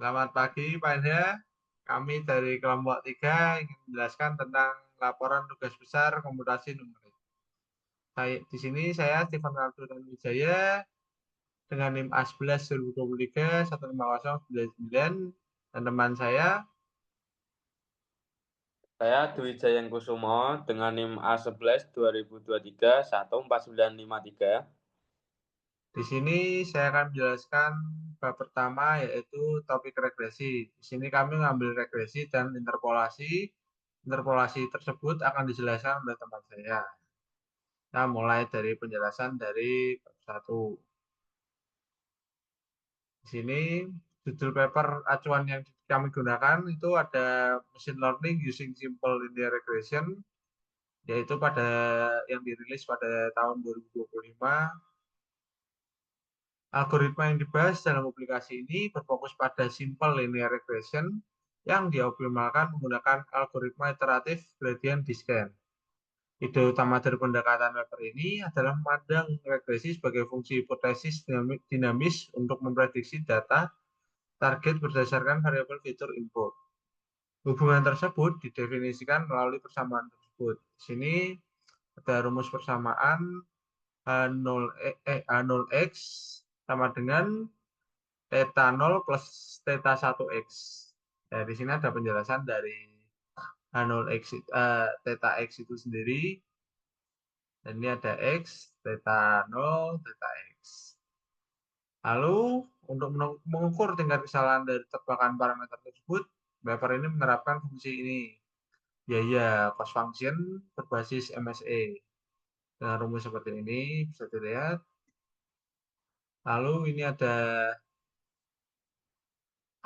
Selamat pagi Pak Enda. Kami dari kelompok 3 ingin menjelaskan tentang laporan tugas besar komputasi numerik. Di sini saya Stephen Aldo Wijaya dengan NIM A11 2023 15099 dan teman saya. Saya Dwi Jayengkusumo dengan NIM A11 2023 14953. Di sini saya akan menjelaskan bab pertama yaitu topik regresi. Di sini kami mengambil regresi dan interpolasi. Interpolasi tersebut akan dijelaskan oleh teman saya. Kita mulai dari penjelasan dari bab 1. Di sini judul paper acuan yang kami gunakan itu ada Machine Learning Using Simple Linear Regression, yaitu yang dirilis pada tahun 2025. Algoritma yang dibahas dalam aplikasi ini berfokus pada Simple Linear Regression yang dioptimalkan menggunakan algoritma iteratif gradient descent. Ide utama dari pendekatan paper ini adalah memandang regresi sebagai fungsi hipotesis dinamis untuk memprediksi data target berdasarkan variabel fitur input. Hubungan tersebut didefinisikan melalui persamaan tersebut. Di sini ada rumus persamaan H0x sama dengan theta 0 plus theta 1x. Nah, di sini ada penjelasan dari H0x, theta x itu sendiri. Dan ini ada x, theta 0, theta x. Lalu, untuk mengukur tingkat kesalahan dari tebakan parameter tersebut, paper ini menerapkan fungsi ini, biaya cost function berbasis MSE. Dengan rumus seperti ini, bisa dilihat. Lalu ini ada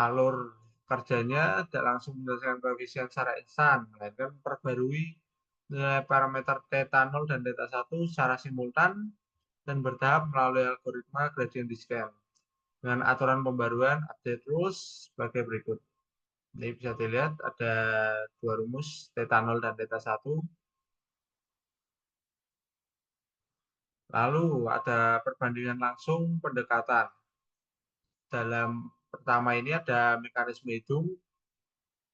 alur kerjanya, tidak langsung menyelesaikan koefisien secara instan, melainkan memperbarui nilai parameter theta 0 dan theta 1 secara simultan dan bertahap melalui algoritma gradient descent dengan aturan pembaruan update rules sebagai berikut. Ini bisa dilihat ada dua rumus, theta 0 dan theta 1. Lalu ada perbandingan langsung pendekatan. Dalam pertama ini ada mekanisme hitung,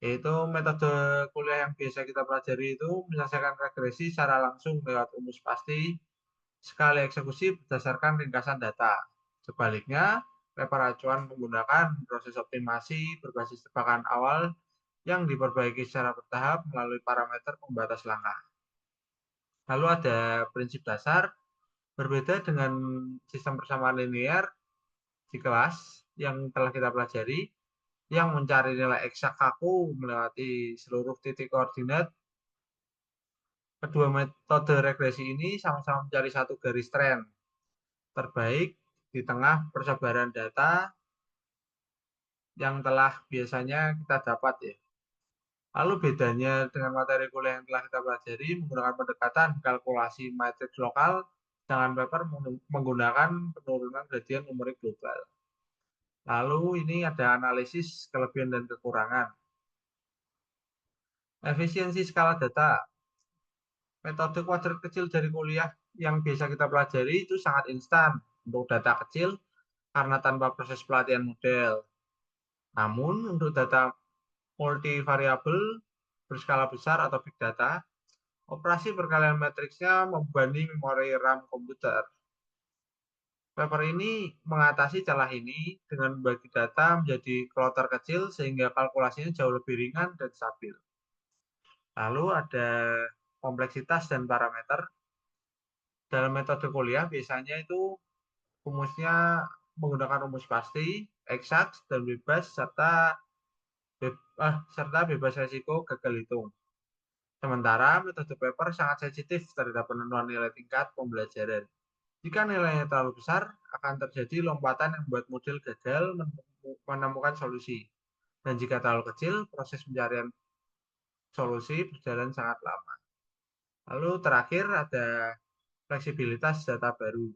yaitu metode kuliah yang biasa kita pelajari itu menyelesaikan regresi secara langsung lewat rumus pasti sekali eksekusi berdasarkan ringkasan data. Sebaliknya, paper acuan menggunakan proses optimasi berbasis tebakan awal yang diperbaiki secara bertahap melalui parameter pembatas langkah. Lalu ada prinsip dasar, berbeda dengan sistem persamaan linear di kelas yang telah kita pelajari, yang mencari nilai eksak kaku melewati seluruh titik koordinat. Kedua metode regresi ini sama-sama mencari satu garis tren terbaik di tengah persebaran data yang telah biasanya kita dapat ya. Lalu bedanya dengan materi kuliah yang telah kita pelajari menggunakan pendekatan kalkulasi matriks lokal, dengan paper menggunakan penurunan gradien numerik global. Lalu ini ada analisis kelebihan dan kekurangan. Efisiensi skala data. Metode kuadrat kecil dari kuliah yang biasa kita pelajari itu sangat instan untuk data kecil karena tanpa proses pelatihan model. Namun untuk data multivariabel berskala besar atau big data, operasi perkalian matriksnya membebani memori RAM komputer. Paper ini mengatasi celah ini dengan membagi data menjadi kloter kecil sehingga kalkulasinya jauh lebih ringan dan stabil. Lalu ada kompleksitas dan parameter. Dalam metode kuliah biasanya itu rumusnya menggunakan rumus pasti, eksak, dan bebas, serta bebas resiko gagal hitung. Sementara metode paper sangat sensitif terhadap penentuan nilai tingkat pembelajaran. Jika nilainya terlalu besar, akan terjadi lompatan yang membuat model gagal menemukan solusi. Dan jika terlalu kecil, proses pencarian solusi berjalan sangat lama. Lalu terakhir ada fleksibilitas data baru.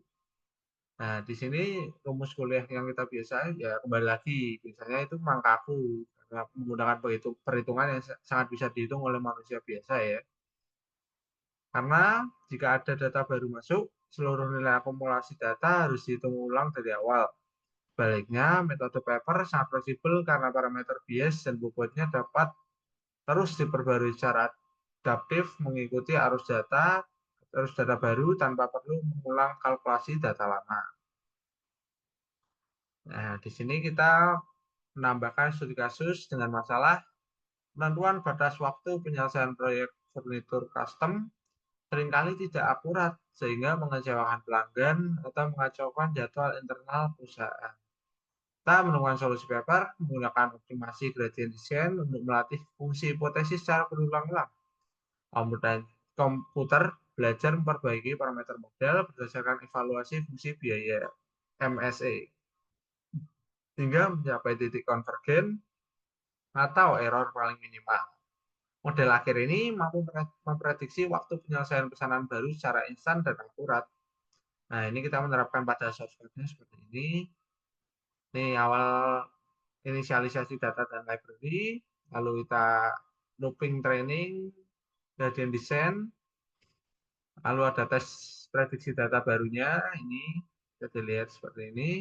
Nah, di sini rumus kuliah yang kita biasa ya kembali lagi, biasanya itu mangkaku, menggunakan perhitungan yang sangat bisa dihitung oleh manusia biasa ya. Karena jika ada data baru masuk, seluruh nilai akumulasi data harus dihitung ulang dari awal. Sebaliknya, metode paper sangat fleksibel karena parameter bias dan bobotnya dapat terus diperbarui secara adaptif mengikuti arus data baru tanpa perlu mengulang kalkulasi data lama. Nah, di sini kita menambahkan studi kasus dengan masalah penentuan batas waktu penyelesaian proyek furnitur custom seringkali tidak akurat sehingga mengecewakan pelanggan atau mengacaukan jadwal internal perusahaan. Kita menemukan solusi paper menggunakan optimasi gradient descent untuk melatih fungsi hipotesis secara berulang-ulang. Komputer belajar memperbaiki parameter model berdasarkan evaluasi fungsi biaya MSE hingga mencapai titik konvergen atau error paling minimal. Model akhir ini mampu memprediksi waktu penyelesaian pesanan baru secara instan dan akurat. Nah, ini kita menerapkan pada source code-nya seperti ini. Ini awal inisialisasi data dan library, lalu kita looping training, gradient descent, lalu ada tes prediksi data barunya, ini bisa dilihat seperti ini.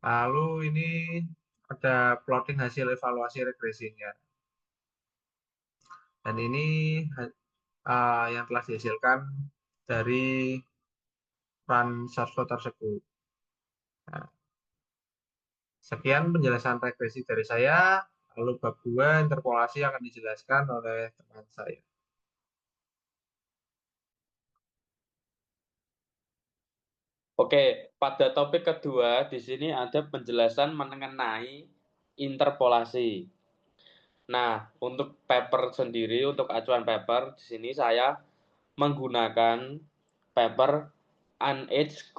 Lalu ini ada plotting hasil evaluasi regresinya. Dan ini yang telah dihasilkan dari run source code tersebut. Nah, sekian penjelasan regresi dari saya. Lalu bab 2 interpolasi akan dijelaskan oleh teman saya. Oke, pada topik kedua di sini ada penjelasan mengenai interpolasi. Nah, untuk paper sendiri, untuk acuan paper di sini saya menggunakan paper Unedged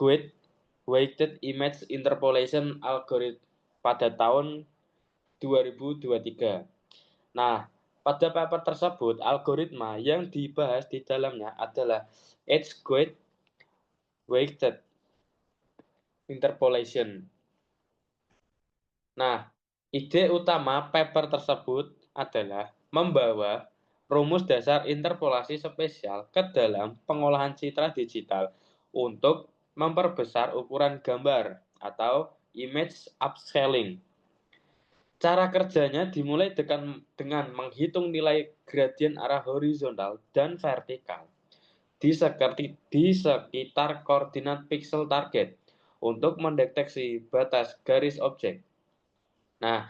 Weighted Image Interpolation Algorithm pada tahun 2023. Nah, pada paper tersebut, algoritma yang dibahas di dalamnya adalah edge weighted interpolation. Nah, ide utama paper tersebut adalah membawa rumus dasar interpolasi spesial ke dalam pengolahan citra digital untuk memperbesar ukuran gambar atau image upscaling. Cara kerjanya dimulai dengan menghitung nilai gradien arah horizontal dan vertikal di sekitar koordinat pixel target untuk mendeteksi batas garis objek. Nah,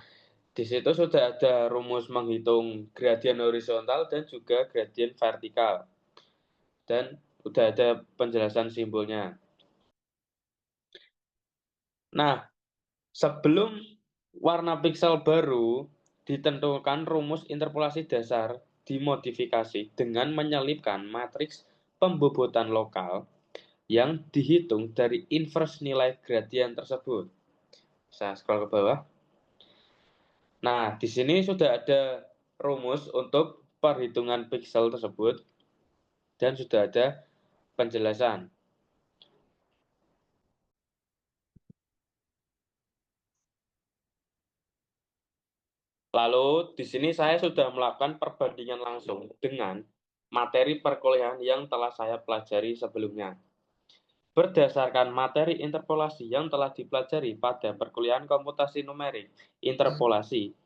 di situ sudah ada rumus menghitung gradien horizontal dan juga gradien vertikal. Dan sudah ada penjelasan simbolnya. Nah, sebelum warna pixel baru ditentukan, rumus interpolasi dasar dimodifikasi dengan menyelipkan matriks pembobotan lokal yang dihitung dari inverse nilai gradien tersebut. Saya scroll ke bawah. Nah, di sini sudah ada rumus untuk perhitungan pixel tersebut dan sudah ada penjelasan. Lalu di sini saya sudah melakukan perbandingan langsung dengan materi perkuliahan yang telah saya pelajari sebelumnya. Berdasarkan materi interpolasi yang telah dipelajari pada perkuliahan komputasi numerik, interpolasi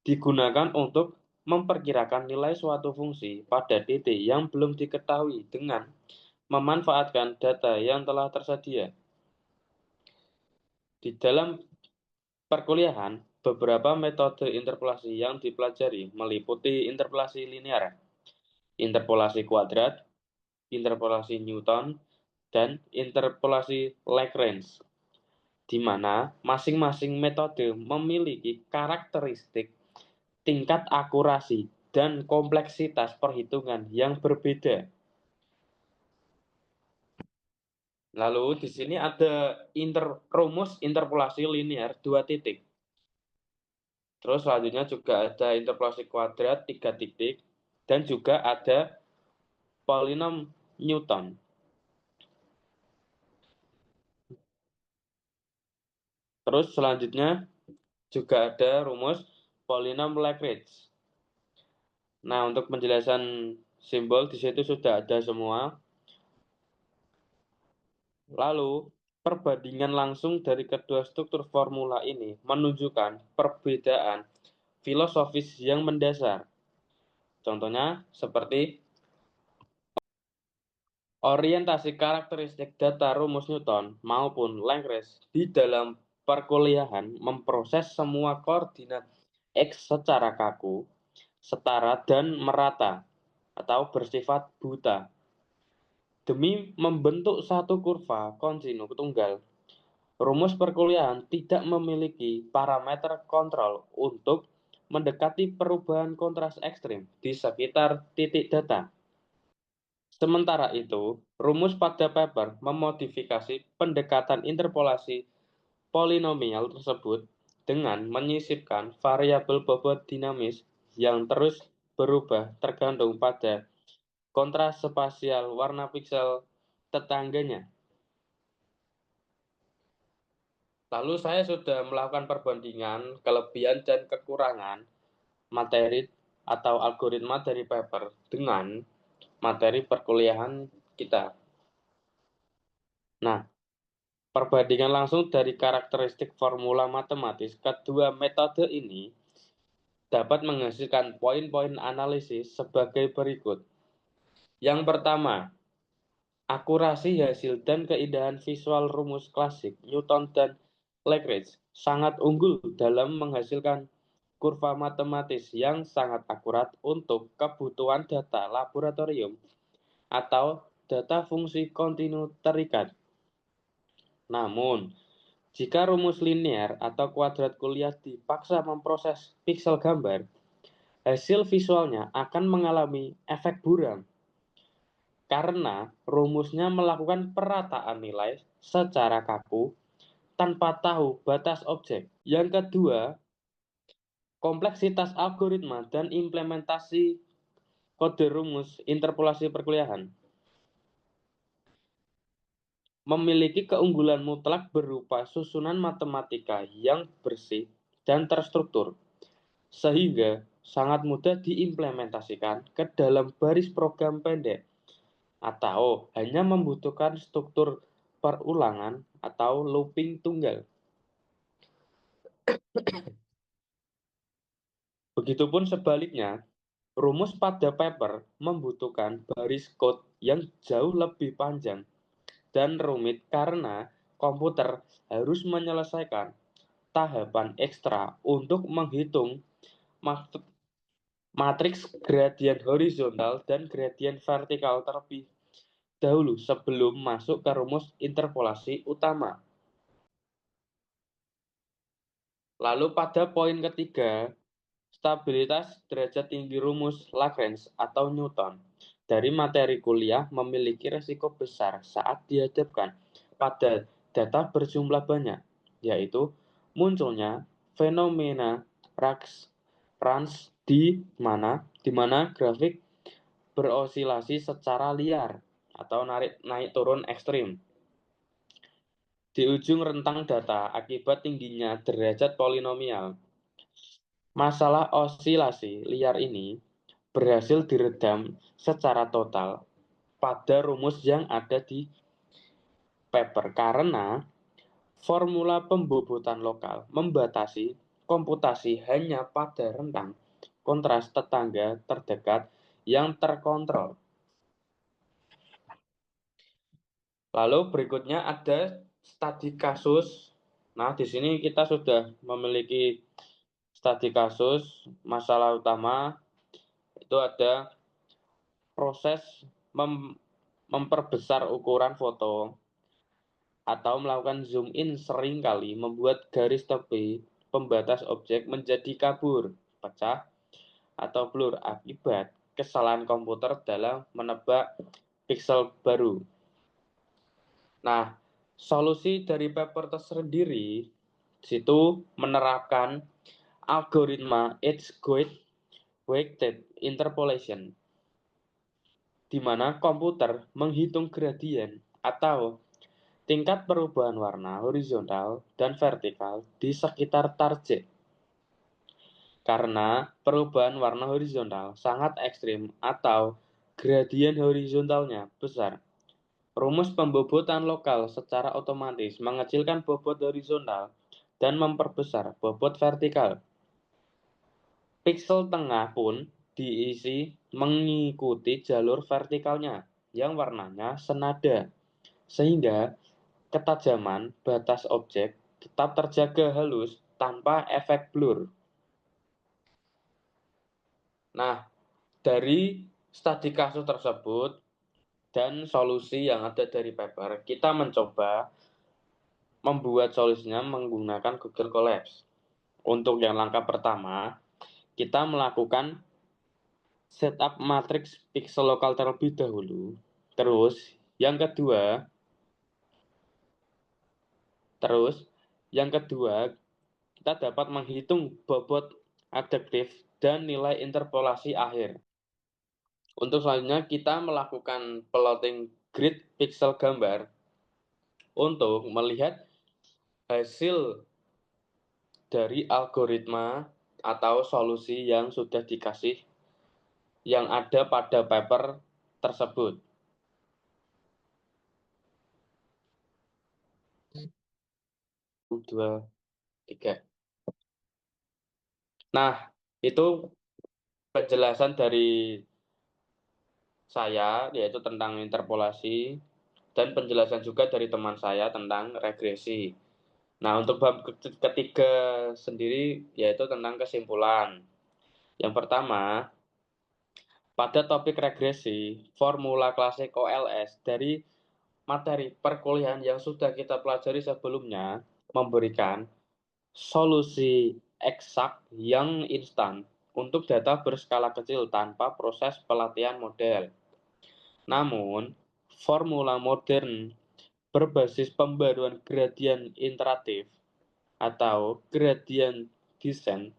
digunakan untuk memperkirakan nilai suatu fungsi pada titik yang belum diketahui dengan memanfaatkan data yang telah tersedia. Di dalam perkuliahan, beberapa metode interpolasi yang dipelajari meliputi interpolasi linear, interpolasi kuadrat, interpolasi Newton, dan interpolasi Lagrange, di mana masing-masing metode memiliki karakteristik, tingkat akurasi, dan kompleksitas perhitungan yang berbeda. Lalu di sini ada rumus interpolasi linear 2 titik. Terus selanjutnya juga ada interpolasi kuadrat 3 titik dan juga ada polinom Newton. Terus selanjutnya juga ada rumus polinom Lagrange. Nah, untuk penjelasan simbol di situ sudah ada semua. Lalu Perbandingan langsung dari kedua struktur formula ini menunjukkan perbedaan filosofis yang mendasar. Contohnya seperti orientasi karakteristik data rumus Newton maupun Lagrange di dalam perkuliahan memproses semua koordinat X secara kaku, setara dan merata atau bersifat buta. Demi membentuk satu kurva kontinu tunggal, rumus perkuliahan tidak memiliki parameter kontrol untuk mendekati perubahan kontras ekstrim di sekitar titik data. Sementara itu, rumus pada paper memodifikasi pendekatan interpolasi polinomial tersebut dengan menyisipkan variabel bobot dinamis yang terus berubah tergantung pada kontras spasial warna piksel tetangganya. Lalu saya sudah melakukan perbandingan kelebihan dan kekurangan materi atau algoritma dari paper dengan materi perkuliahan kita. Nah, perbandingan langsung dari karakteristik formula matematis kedua metode ini dapat menghasilkan poin-poin analisis sebagai berikut. Yang pertama, akurasi hasil dan keindahan visual rumus klasik Newton dan Lagrange sangat unggul dalam menghasilkan kurva matematis yang sangat akurat untuk kebutuhan data laboratorium atau data fungsi kontinu terikat. Namun, jika rumus linear atau kuadrat kuliah dipaksa memproses piksel gambar, hasil visualnya akan mengalami efek buram karena rumusnya melakukan perataan nilai secara kaku tanpa tahu batas objek. Yang kedua, kompleksitas algoritma dan implementasi kode rumus interpolasi perkuliahan memiliki keunggulan mutlak berupa susunan matematika yang bersih dan terstruktur, sehingga sangat mudah diimplementasikan ke dalam baris program pendek atau hanya membutuhkan struktur perulangan atau looping tunggal. Begitupun sebaliknya, rumus pada paper membutuhkan baris code yang jauh lebih panjang dan rumit karena komputer harus menyelesaikan tahapan ekstra untuk menghitung matriks gradien horizontal dan gradien vertikal terlebih dahulu sebelum masuk ke rumus interpolasi utama. Lalu pada poin ketiga, stabilitas derajat tinggi rumus Lagrange atau Newton dari materi kuliah memiliki resiko besar saat dihadapkan pada data berjumlah banyak, yaitu munculnya fenomena Rans di mana grafik berosilasi secara liar atau naik turun ekstrim di ujung rentang data akibat tingginya derajat polinomial. Masalah osilasi liar ini berhasil diredam secara total pada rumus yang ada di paper karena formula pembobotan lokal membatasi komputasi hanya pada rentang kontras tetangga terdekat yang terkontrol. Lalu berikutnya ada studi kasus. Nah, di sini kita sudah memiliki studi kasus. Masalah utama itu ada proses memperbesar ukuran foto atau melakukan zoom in seringkali membuat garis tepi pembatas objek menjadi kabur, pecah, atau blur akibat kesalahan komputer dalam menebak piksel baru. Nah, solusi dari paper tersendiri situ menerapkan algoritma edge-weighted interpolation, di mana komputer menghitung gradien atau tingkat perubahan warna horizontal dan vertikal di sekitar target. Karena perubahan warna horizontal sangat ekstrim atau gradien horizontalnya besar, Rumus pembobotan lokal secara otomatis mengecilkan bobot horizontal dan memperbesar bobot vertikal. Piksel tengah pun diisi mengikuti jalur vertikalnya yang warnanya senada, sehingga ketajaman batas objek tetap terjaga halus tanpa efek blur. Nah, dari studi kasus tersebut dan solusi yang ada dari paper, kita mencoba membuat solusinya menggunakan Google Colabs. Untuk yang langkah pertama, kita melakukan setup matriks pixel lokal terlebih dahulu. Terus, yang kedua, terus yang kedua, kita dapat menghitung bobot adaptif dan nilai interpolasi akhir. Untuk selanjutnya, kita melakukan plotting grid pixel gambar untuk melihat hasil dari algoritma atau solusi yang sudah dikasih yang ada pada paper tersebut. Dua, tiga. Nah, itu penjelasan dari saya, yaitu tentang interpolasi, dan penjelasan juga dari teman saya tentang regresi. Nah, untuk bab ketiga sendiri, yaitu tentang kesimpulan. Yang pertama, pada topik regresi, formula klasik OLS dari materi perkuliahan yang sudah kita pelajari sebelumnya memberikan solusi eksak yang instan untuk data berskala kecil tanpa proses pelatihan model. Namun, formula modern berbasis pembaruan gradien iteratif atau gradient descent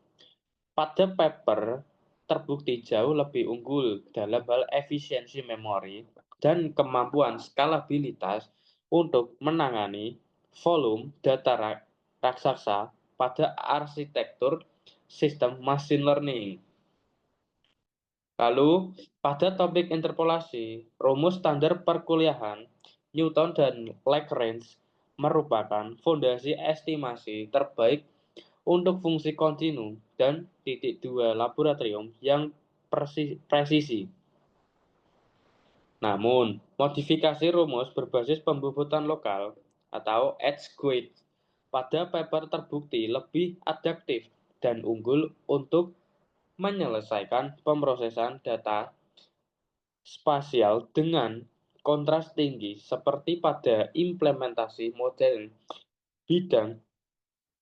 pada paper terbukti jauh lebih unggul dalam hal efisiensi memori dan kemampuan skalabilitas untuk menangani volume data raksasa pada arsitektur sistem machine learning. Lalu, pada topik interpolasi, rumus standar perkuliahan, Newton dan Lagrange merupakan fondasi estimasi terbaik untuk fungsi kontinu dan titik dua laboratorium yang presisi. Namun, modifikasi rumus berbasis pembobotan lokal atau edge gauge pada paper terbukti lebih adaptif dan unggul untuk menyelesaikan pemrosesan data spasial dengan kontras tinggi seperti pada implementasi modern bidang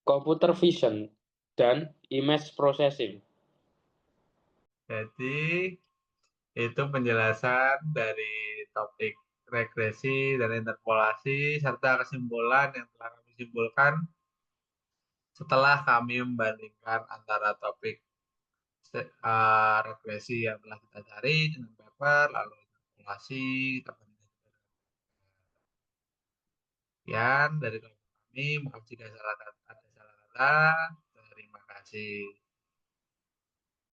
computer vision dan image processing. Jadi itu penjelasan dari topik regresi dan interpolasi serta kesimpulan yang telah kami simpulkan setelah kami membandingkan antara topik regresi yang telah kita cari dengan paper, lalu interpolasi, sekian dari kami. Maaf jika ada salah kata. Terima kasih.